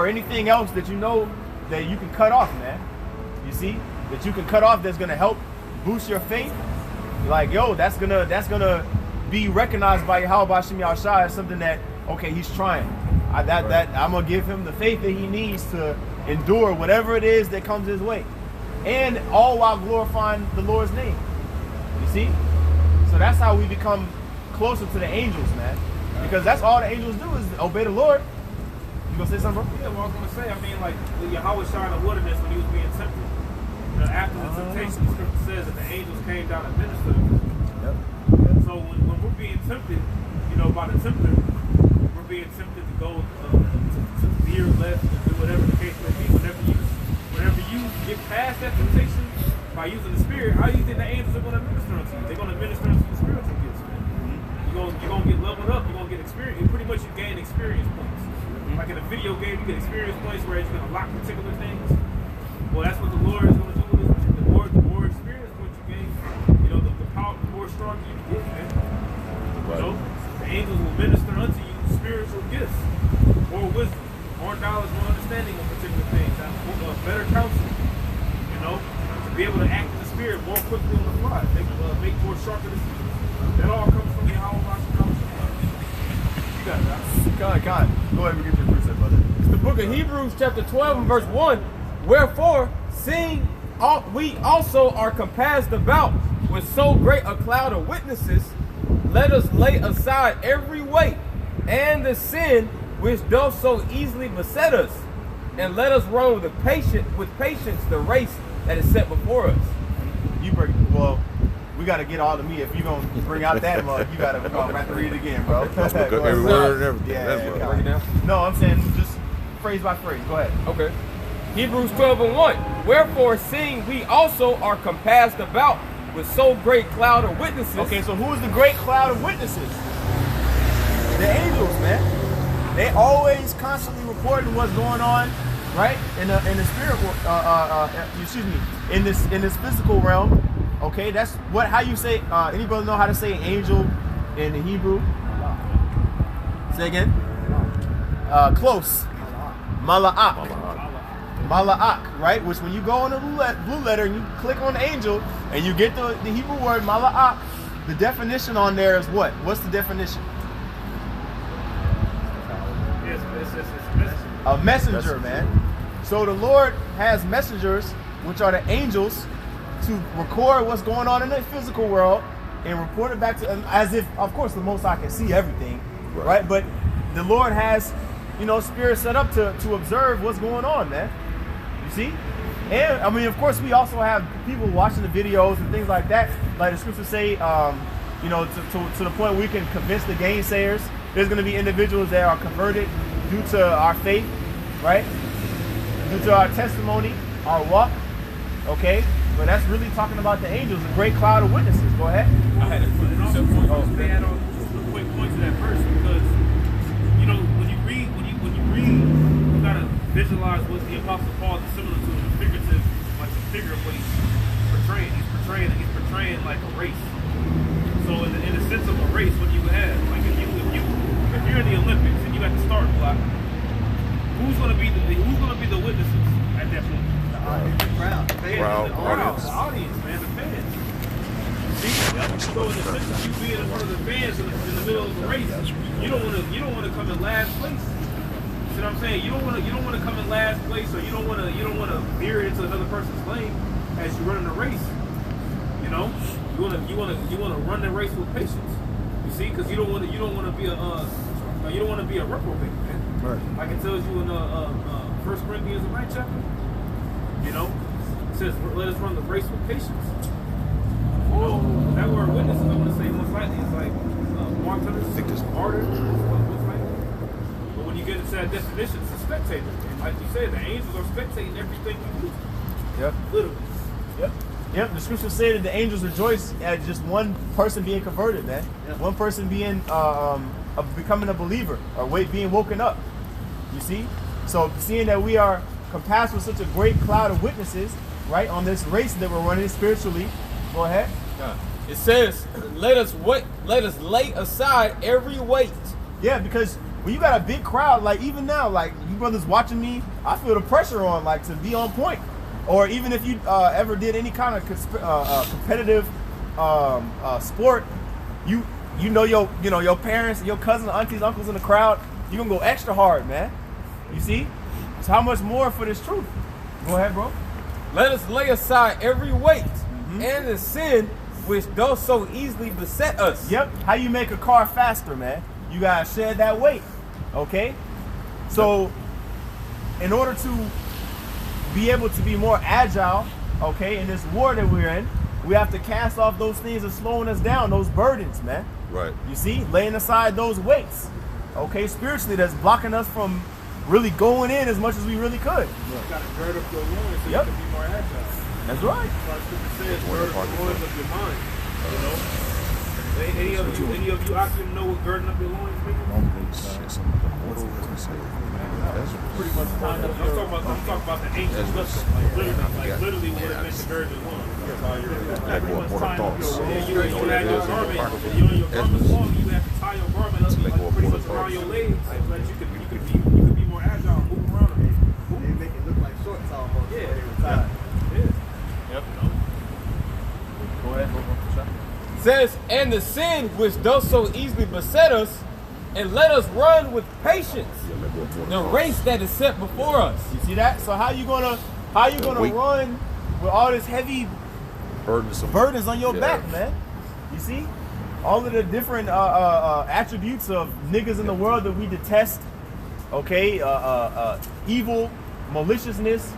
or anything else that you know that you can cut off, man. You see? That you can cut off that's gonna help boost your faith. Like, yo, that's gonna be recognized by Yahweh Shem Yahushua as something that, okay, he's trying. I'm gonna give him the faith that he needs to endure whatever it is that comes his way. And all while glorifying the Lord's name. You see? So that's how we become closer to the angels, man. Because that's all the angels do is obey the Lord. You gonna say something, bro? Yeah, well, I was gonna say, I mean, like Yahweh shot in the wilderness when he was being tempted. After the temptation, the scripture says that the angels came down and ministered. Yep. So when we're being tempted, by the tempter, we're being tempted to go to veer left and do whatever the case may be. Whenever you get past that temptation by using the Spirit, how do you think the angels are going to minister unto you? They're going to minister unto you spiritual gifts, man. You're going to get leveled up. You're going to get experience. Pretty much you gain experience points. Like in a video game, you get experience points where it's going to lock particular things. Well, that's what the Lord is going to do with this. The more experience points you gain, the power, the more stronger you get, man. Right. The angels will minister unto you spiritual gifts, more wisdom, more knowledge, more understanding of particular things, better counsel, to be able to act in the Spirit more quickly on the fly, make more sharper decisions. That all comes from the Yahweh. You got it, guys. God. Go ahead and give your precept, brother. It's the book of Hebrews chapter 12 and verse 1. Wherefore, seeing we also are compassed about with so great a cloud of witnesses, let us lay aside every weight and the sin which doth so easily beset us, and let us run with patience the race that is set before us. We got to get all the meat. If you're going to bring out that mug, you got to have to read it again, bro. Every word and everything. Yeah, break it down. No, I'm saying just phrase by phrase. Go ahead. Okay. Hebrews 12 and 1. Wherefore, seeing we also are compassed about with so great cloud of witnesses. Okay, so who is the great cloud of witnesses? The angels, man. They always constantly reporting what's going on, right? In the spirit, in this physical realm. Okay, that's how you say. Anybody know how to say angel in the Hebrew? Say again. Close. Mala'ak. Mala'ak, right? Which when you go on the blue letter and you click on angel and you get the Hebrew word mala'ak, the definition on there is what? What's the definition? A messenger, man. So the Lord has messengers, which are the angels, to record what's going on in the physical world and report it back to, as if, of course, the Most High can see everything, right? But the Lord has, spirit set up to observe what's going on, man. You see? And, I mean, of course, we also have people watching the videos and things like that. Like the scriptures say, to the point where we can convince the gainsayers. There's going to be individuals that are converted due to our faith, right? Due to our testimony, our walk, okay? But that's really talking about the angels, a great cloud of witnesses. Go ahead. I had to add on just a quick point to that verse because, when you read, you gotta visualize what the Apostle Paul is similar to in a figurative, like a figure of what he's portraying. He's portraying like a race. So in the sense of a race, what you have, like if you're in the Olympics and you got the start block, who's gonna be the witnesses at that point? Crowd, the audience, man, the fans. See? So in the sense of you being in front of the fans in the middle of the race, you don't want to come in last place. See what I'm saying? You don't want to come in last place, or you don't want to veer into another person's lane as you're running the race. You want to run the race with patience. You see, because you don't want to be a reprobate, man. Right. Like it tells you in 1 Corinthians 9 chapter. It says, let us run the race with patience. That word witnesses, I want to say most likely is like martyrs, martyrs. But when you get into that definition, it's a spectator. And like you said, the angels are spectating everything we do. Yep. Literally. Yep. The scriptures say that the angels rejoice at just one person being converted, man. Yep. One person being becoming a believer or being woken up. You see? So seeing that we are compassed with such a great cloud of witnesses, right, on this race that we're running spiritually. Go ahead. It says, let us lay aside every weight. Yeah, because when you got a big crowd, like even now, like you brothers watching me, I feel the pressure on like to be on point. Or even if you ever did any kind of competitive sport, you know your parents, your cousins, aunties, uncles in the crowd, you gonna go extra hard, man. You see? So how much more for this truth? Go ahead, bro. Let us lay aside every weight and the sin which does so easily beset us. Yep. How you make a car faster, man? You gotta shed that weight. Okay? So in order to be able to be more agile, okay, in this war that we're in, we have to cast off those things that's slowing us down, those burdens, man. Right. You see? Laying aside those weights. Okay, spiritually that's blocking us from really going in as much as we really could. You gotta gird up your loins so Yep. you can be more agile. That's right. Like Scripture says, gird up the loins of your mind. You know? Any of you actually know what girding up your loins means? Pretty much I'm talking about the ancient lesson. Like literally what it meant to gird your loins. Yeah, you had your garment, your garment's long, you have to tie your garment up like pretty much around your legs so that you could be more agile, move around them. They make it look like shorts almost. Yeah. Yep. Go ahead. Says, and the sin which does so easily beset us, and let us run with patience the race that is set before us. You see that? So how you gonna run with all this heavy burdens on your back, man? You see? All of the different attributes of niggas in the world that we detest, okay? Evil, maliciousness,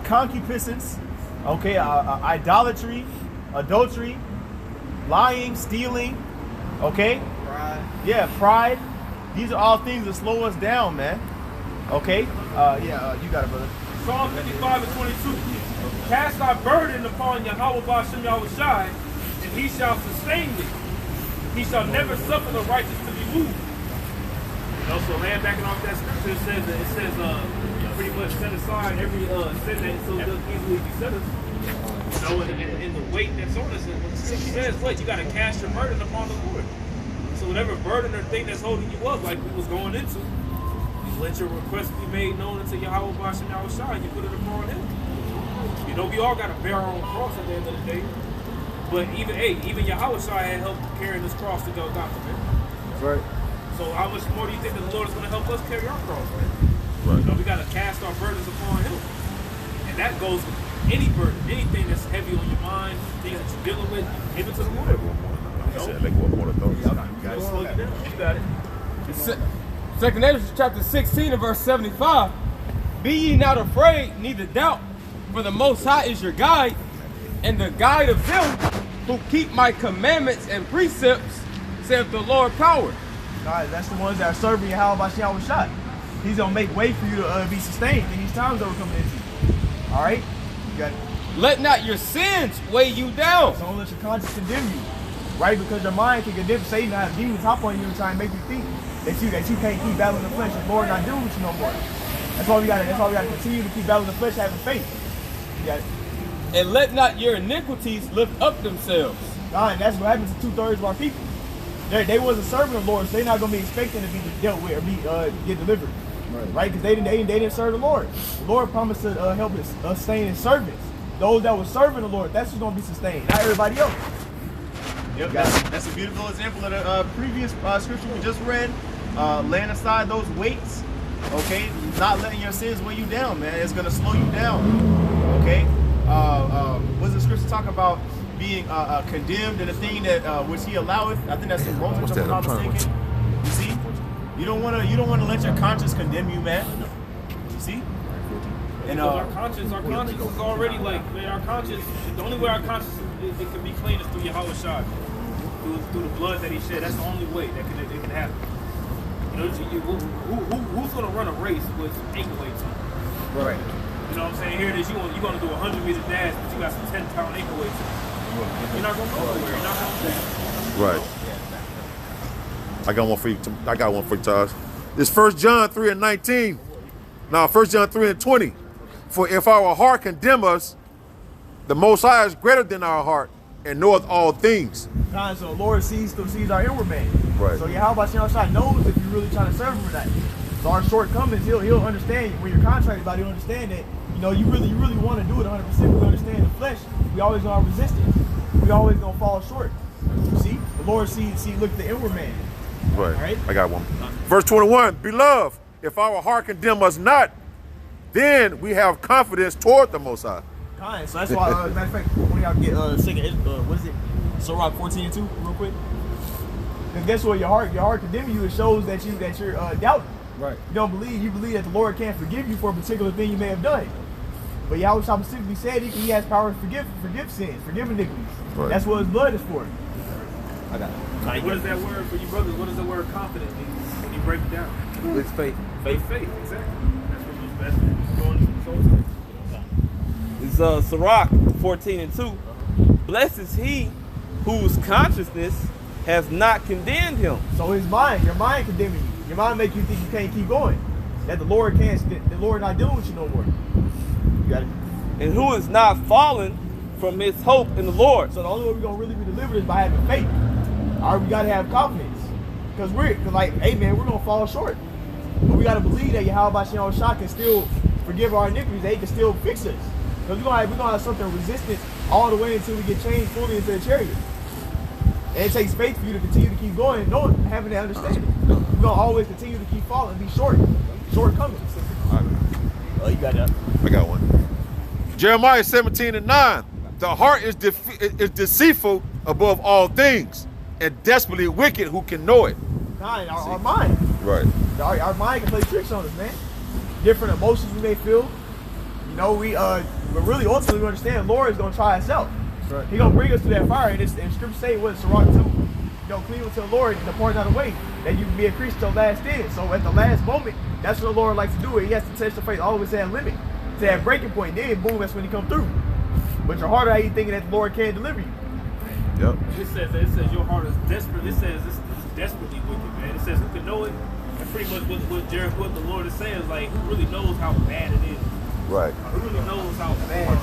concupiscence, okay? Idolatry, adultery, lying, stealing, okay? Pride. Yeah, pride. These are all things that slow us down, man. Okay? You got it, brother. Psalm 55 and 22. Cast thy burden upon Yahweh Ba'ashem Yahushai, and he shall sustain thee. He shall never suffer the righteous to be moved. You know, so land backing off that scripture, it says pretty much set aside every sin that so does easily beset us. You know, in the weight that's on us. And when the scripture says, what, you got to cast your burden upon the Lord. So whatever burden or thing that's holding you up, like we was going into, you let your request be made known unto Yahweh Ba'ashem Yahushai, and you put it upon him. You know, we all got to bear our own cross at the end of the day. But even Yahushua had help carrying this cross to Golgotha, man. That's right. So how much more do you think that the Lord is going to help us carry our cross, man? Right. You know, we got to cast our burdens upon him. And that goes with any burden, anything that's heavy on your mind, things that you're dealing with, give it to the Lord. Slow you down. You got it. Second Ezra chapter 16 and verse 75. Be ye not afraid, neither doubt, for the Most High is your guide, and the guide of them who keep my commandments and precepts, saith the Lord power. God, that's the ones that are serving Yahweh Ba'ashem Yahushai. He's gonna make way for you to be sustained in these times that we're coming into. All right, you got it. Let not your sins weigh you down. So don't let your conscience condemn you, right? Because your mind can condemn. Satan has demons hop on you and try and make you think that you can't keep battling the flesh. The Lord not doing with you no more. That's why we gotta continue to keep battling the flesh, having faith. You got it. And let not your iniquities lift up themselves. God, and that's what happens to 2/3 of our people. They wasn't serving the Lord, so they're not gonna be expecting to be dealt with or be get delivered, right? Because they didn't serve the Lord. The Lord promised to help us sustain His servants. Those that were serving the Lord, that's who's gonna be sustained, not everybody else. Yep, that's a beautiful example of the previous scripture we just read. Laying aside those weights, okay? Not letting your sins weigh you down, man. It's gonna slow you down, okay? What's the scripture talk about? Being condemned in a thing that which He alloweth. I think that's in Romans, if I'm not mistaken. You see, you don't want to let your conscience condemn you, man. You see, and our conscience is already like, man, our conscience. The only way our conscience it can be clean is through Yahushua, through the blood that He shed. That's the only way that it can happen. You know, who's gonna run a race with ankle weights on? right. You know what I'm saying? Here it is. You're gonna do a 100-meter dash, but you got some 10-pound ankle weights on. You're not gonna go nowhere. You're not gonna Right. I got one for you, Taj. This 1 John 3 and 19. Now 1 John 3 and 20. For if our heart condemn us, the Most High is greater than our heart and knoweth all things. So the Lord still sees our inward man. Right. So Yahweh Shai knows if you're really trying to serve him or not. So our shortcomings, he'll understand when you're contracted about it, he'll understand that, you really want to do it 100%. We understand the flesh, we always gonna resist it. We always gonna fall short. You see? The Lord look at the inward man. Right. All right. I got one. Verse 21, beloved, if our heart condemn us not, then we have confidence toward the Most High. Kind. So that's why, as a matter of fact, when y'all get what is it? Sirach 14:2, real quick. Because guess what? Your heart condemning you, it shows that you're doubting. Right. You believe that the Lord can't forgive you for a particular thing you may have done. But Yahweh specifically said he has power to forgive sins, forgive iniquities. Right. That's what his blood is for. I got it. What is that word for you brothers? What does the word confident mean when you break it down? It's faith. Faith, exactly. That's what was going It's Sirach 14:2. Blessed is he whose consciousness has not condemned him. So your mind condemning you. Your mind make you think you can't keep going. That the Lord not dealing with you no more. You got it. And who is not fallen from his hope in the Lord. So the only way we're gonna really be delivered is by having faith. All right, we gotta have confidence. Cause hey man, we're gonna fall short. But we gotta believe that Yahweh Shai can still forgive our iniquities, that he can still fix us. Because we're gonna have something resistant all the way until we get changed fully into the chariot. And it takes faith for you to continue to keep going, having that understanding. We're gonna always continue to keep falling, be shortcomings. Oh, you got that. I got one. Jeremiah 17:9. The heart is deceitful above all things, and desperately wicked. Who can know it? Our mind. Right. Our mind can play tricks on us, man. Different emotions we may feel. But really, ultimately, we understand the Lord is gonna try us out. Right. He's gonna bring us to that fire, and Scripture say what Sirach 2. Cleave unto the Lord and depart not away, that you can be a Christian till last end. So at the last moment, that's what the Lord likes to do. He has to test your faith always at a limit, to that breaking point. Then boom, that's when he come through. But your heart, how you thinking that the Lord can't deliver you? Yep. It says your heart is desperate. It says it's desperately wicked, man. It says who can know it? And pretty much what the Lord is saying is like, who really knows how bad it is? Right. Who really knows how bad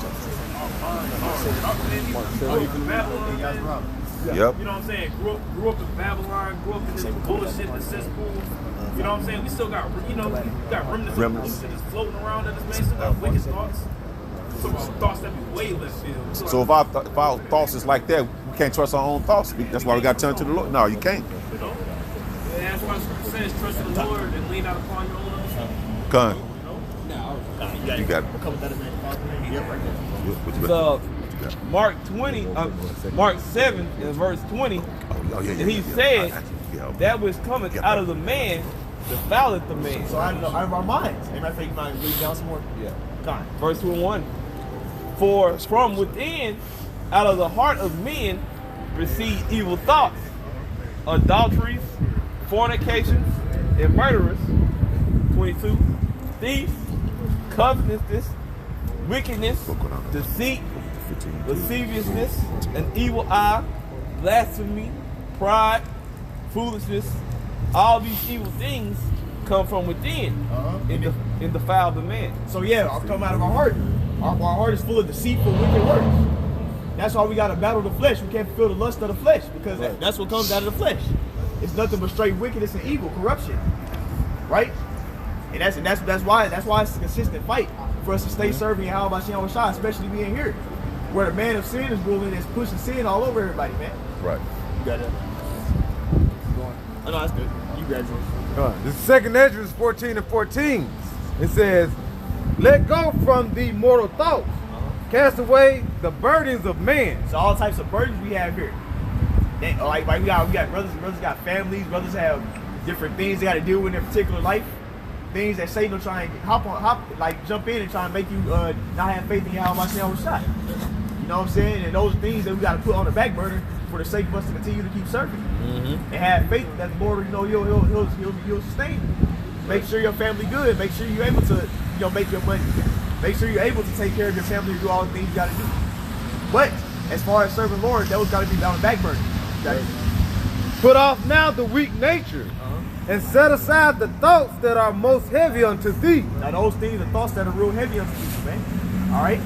Babylon, Yep. you know what I'm saying? Grew up in Babylon, grew up in this bullshit, the cesspool. You know what I'm saying? We still got, we got remnants of bullshit that's floating around in this man. Still got wicked thoughts. Some thoughts that be way left field. So if our thoughts is like that, we can't trust our own thoughts. That's why we got to turn to the Lord. No, you can't. You know? And that's why Scripture says, trust in the Lord and lean out upon your own understanding. Come. You got it. Yep, right there. It's Mark 20, Mark 7 and verse 20. And he said, that which cometh out of the man defileth the man. So out of our minds. Anybody think you might read down some more? Yeah. Come on. Verse 1. For from within, out of the heart of men, receive evil thoughts, adulteries, fornications, and murderers. 22. Thieves, covetousness, wickedness, deceit, lasciviousness, an evil eye, blasphemy, pride, foolishness. All these evil things come from within and defile the man. So come out of our heart. Our heart is full of deceitful, wicked works. That's why we got to battle the flesh. We can't fulfill the lust of the flesh because that's what comes out of the flesh. It's nothing but straight wickedness and evil, corruption, right? And that's why it's a consistent fight for us to stay serving Yahweh Shai, especially being here, where the man of sin is ruling, is pushing sin all over everybody, man. Right. You got it. Oh, no, that's good. You graduate. The second Ezra 14:14. It says, let go from the mortal thoughts. Cast away the burdens of man. So all types of burdens we have here. Like we got brothers got families, brothers have different things they got to deal with in their particular life. Things that Satan will try and jump in and try and make you not have faith in Yahweh Shai. You know what I'm saying? And those are things that we got to put on the back burner for the sake of us to continue to keep serving and have faith that the Lord, he'll sustain you. Make sure your family good. Make sure you're able to, make your money. Make sure you're able to take care of your family and do all the things you got to do. But as far as serving Lord, those got to be on the back burner. Put off now the weak nature and set aside the thoughts that are most heavy unto thee. Now those things, the thoughts that are real heavy unto you, man. All right,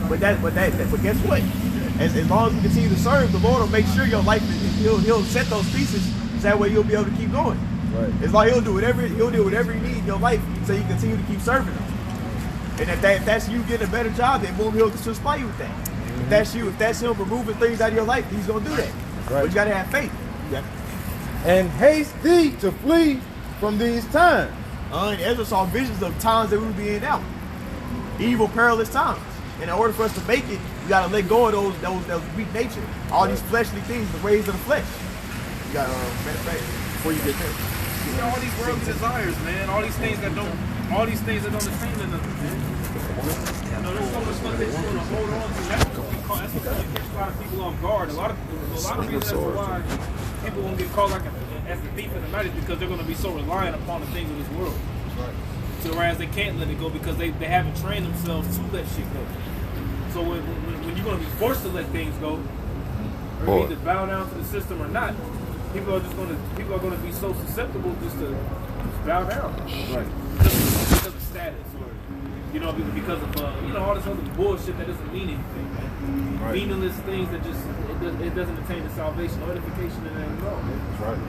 but guess what? as long as you continue to serve, the Lord will make sure your life he'll set those pieces so that way you'll be able to keep going. Right. It's like he'll do whatever you need in your life so you continue to keep serving him. And if that's you getting a better job, then boom, he'll supply you with that. If that's him removing things out of your life, he's gonna do that. But you gotta have faith. Yeah. And haste thee to flee from these times. And Ezra saw visions of times that we would be in now. Evil, perilous times. And in order for us to make it, you gotta let go of those weak nature. All these fleshly things, the ways of the flesh. You gotta matter of fact, before you get there. You know, all these worldly desires, man. All these things that don't attain to nothing, man. You know, there's so much stuff that you're gonna hold on to. That's what catch a lot of people off guard. A lot of reasons as to why people won't get caught like as the thief in the night is because they're gonna be so reliant upon the things of this world. So whereas they can't let it go because they haven't trained themselves to let shit go. So when you're gonna be forced to let things go, or you either bow down to the system or not, people are gonna be so susceptible just to bow down. Right. Just because of status or because of all this other bullshit that doesn't mean anything, man. Right. Meaningless things that just it doesn't attain the salvation or edification in that at all. That's right.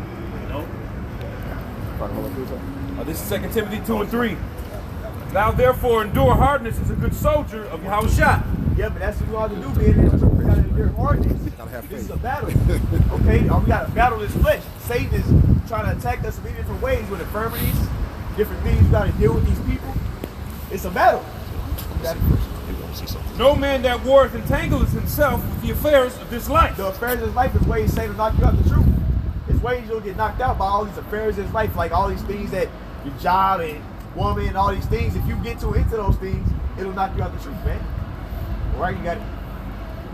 This is 2 Timothy 2:3. Thou therefore endure hardness as a good soldier of Yahushua. Yeah, but that's what we ought to do, man. We gotta endure hardness. This is a battle. Okay, we gotta battle this flesh. Satan is trying to attack us in many different ways with infirmities, different things. You gotta deal with these people. It's a battle. No man that warreth entangles himself with the affairs of this life. The affairs of this life is ways Satan will knock you out the truth. It's ways you'll get knocked out by all these affairs of this life, like all these things that your job and woman and all these things. If you get into those things, it'll knock you out the truth, man. All right, you got it.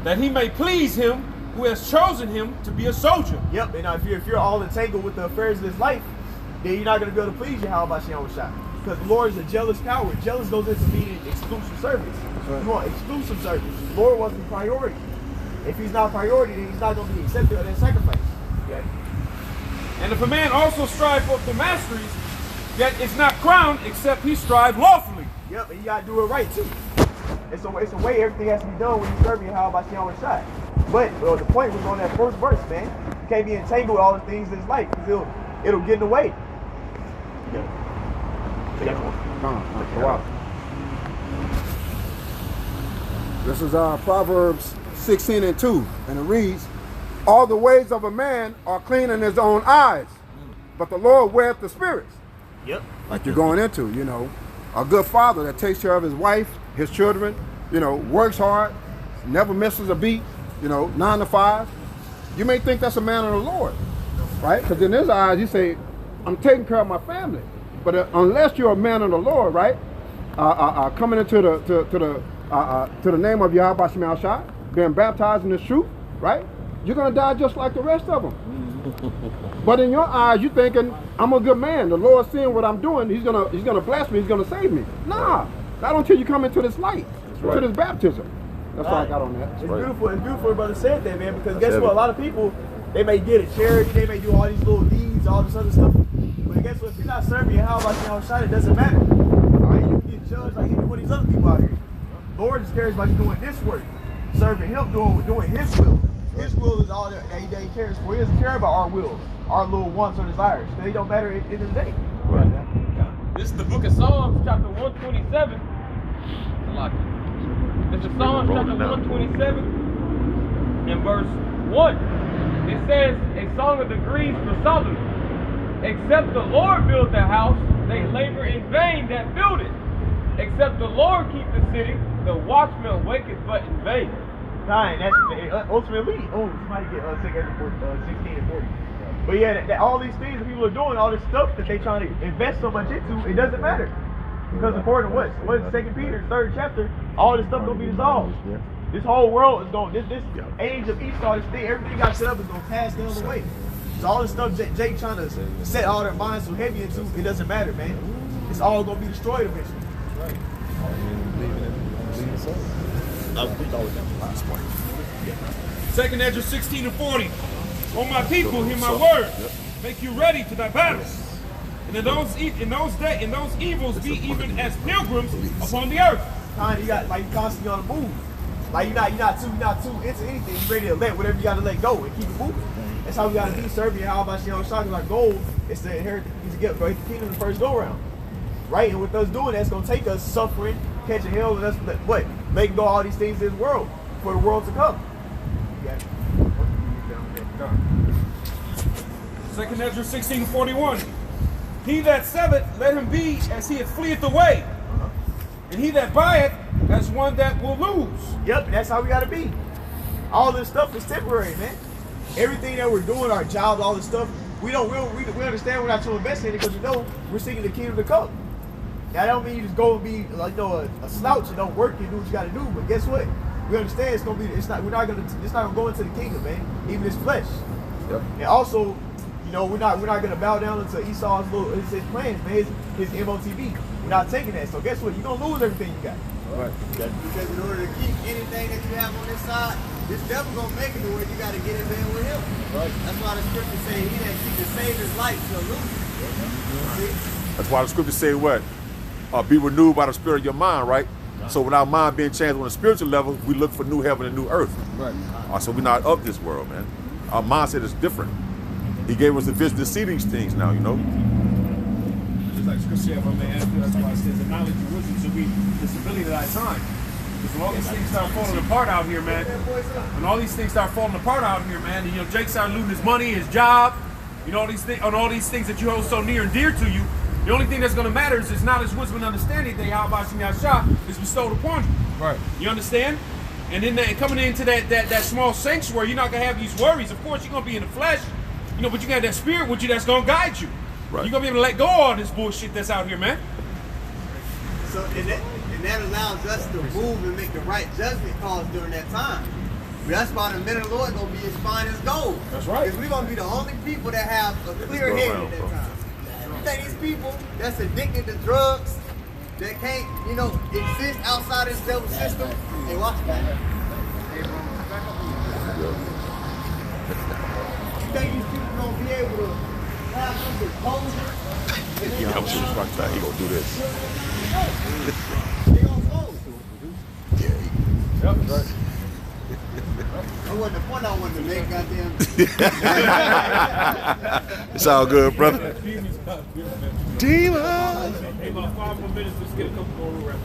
That he may please him who has chosen him to be a soldier. Yep, and if you're all entangled with the affairs of this life, then you're not going to be able to please Yahweh Shah. Because the Lord is a jealous power. Jealous goes into being exclusive service. Right. You want exclusive service. The Lord wasn't priority. If he's not priority, then he's not going to be accepted of that sacrifice. Okay? And if a man also strive for the masteries, yet is not crowned except he strive lawfully. Yep, and you got to do it right too. It's a way everything has to be done when you're serving Yahweh Shah. But the point was on that first verse, man. You can't be entangled with all the things in his life because it'll get in the way. Wow. This is Proverbs 16:2, and it reads, all the ways of a man are clean in his own eyes, but the Lord weareth the spirits. Yep. Like you're going into, a good father that takes care of his wife, his children, works hard, never misses a beat, 9 to 5. You may think that's a man of the Lord, right? Because in his eyes, you say, I'm taking care of my family. But unless you're a man of the Lord, right? Coming into the name of Yahweh Shemel Shah, being baptized in the truth, right? You're gonna die just like the rest of them. But in your eyes, you're thinking, I'm a good man. The Lord's seeing what I'm doing. He's gonna bless me. He's gonna save me. Nah, not until you come into this light, to this baptism. That's all I got on that. It's beautiful. It's beautiful, brother said that, man. Because guess what? A lot of people, they may get a charity, they may do all these little deeds, all this other stuff. But guess what? If you're not serving Yahweh Shah, it doesn't matter. All right, you can get judged like any one of these other people out here. Lord just cares about you doing this work, serving Him, doing His will. His will is all that He cares for. He doesn't care about our will, our little wants or desires. They don't matter at the end of the day. Right. This is the book of Psalms, chapter 127. This is Psalms chapter 127 and verse 1. It says, a song of degrees for Solomon. Except the Lord build the house, they labor in vain that build it. Except the Lord keep the city, the watchman waketh but in vain. Fine, that's ultimately. Oh, somebody get 16 and 40. But yeah, all these things that people are doing, all this stuff that they trying to invest so much into, it doesn't matter. Because according to what is 2 Peter, 3rd chapter, all this stuff gonna be dissolved. This whole world is going, this age of Esau, this thing, everything got set up is gonna pass down the way. So all this stuff Jake trying to set all their minds so heavy into, it doesn't matter, man. It's all gonna be destroyed eventually. Right. Second Ezra 16 and 40. O my people, hear my word. Make you ready to thy battles. And in those evils be even as pilgrims upon the earth. You got like constantly on the move. Like you're not too into anything. You're ready to let whatever you gotta let go and keep it moving. That's how we gotta be serving. How about our goal is to inherit to get the kingdom the first go around. Right? And with us doing that's gonna take us suffering, catching hell, and us what? Letting go all these things in this world for the world to come. Yeah. 2 Ezra 16:41. He that selleth, let him be as he that fleeth away. And he that buyeth, as one that will lose. Yep, and that's how we gotta be. All this stuff is temporary, man. Everything that we're doing, our jobs, all this stuff, we understand we're not to invest in it because we know we're seeking the kingdom to come. That don't mean you just go and be like a slouch and don't work and do what you gotta do. But guess what? We understand it's not gonna go into the kingdom, man. Even this flesh. Yep. And also, we're not gonna bow down into Esau's his plans, man. His MOTB. We're not taking that. So guess what? You're gonna lose everything you got. Right. Because in order to keep anything that you have on this side, this devil gonna make it to where you gotta get in bed with him. Right. That's why the scripture say he that seeks to save his life shall lose it. That's why the scriptures say what? Be renewed by the spirit of your mind, right? So with our mind being changed on a spiritual level, we look for new heaven and new earth. Right. So we're not of this world, man. Our mindset is different. He gave us the vision to see these things now, Just like scripture said, that's why it says the knowledge of wisdom should be the stability of thy time. Because when all these things start falling apart out here, man, Jake started losing his money, his job, all these things that you hold so near and dear to you. The only thing that's going to matter is knowledge, wisdom, and understanding that Yahweh is bestowed upon you. Right. You understand? And then coming into that small sanctuary, you're not going to have these worries. Of course, you're going to be in the flesh, but you got that spirit with you that's going to guide you. Right. You're going to be able to let go of all this bullshit that's out here, man. So and that allows us to move and make the right judgment calls during that time. That's why the men of the Lord gonna be as fine as gold. That's right. Because we're gonna be the only people that have a clear head at that time. You think these people that's addicted to drugs, that can't, exist outside this devil system, hey, watch that. You think these people gonna be able to have some composure? He comes to the front side, he gonna do this. They gonna fold. Yep, right. That wasn't the point I wanted to make, goddamn. It's all good, brother. Demon. Hey, about 5 more minutes, let's get a couple more reps.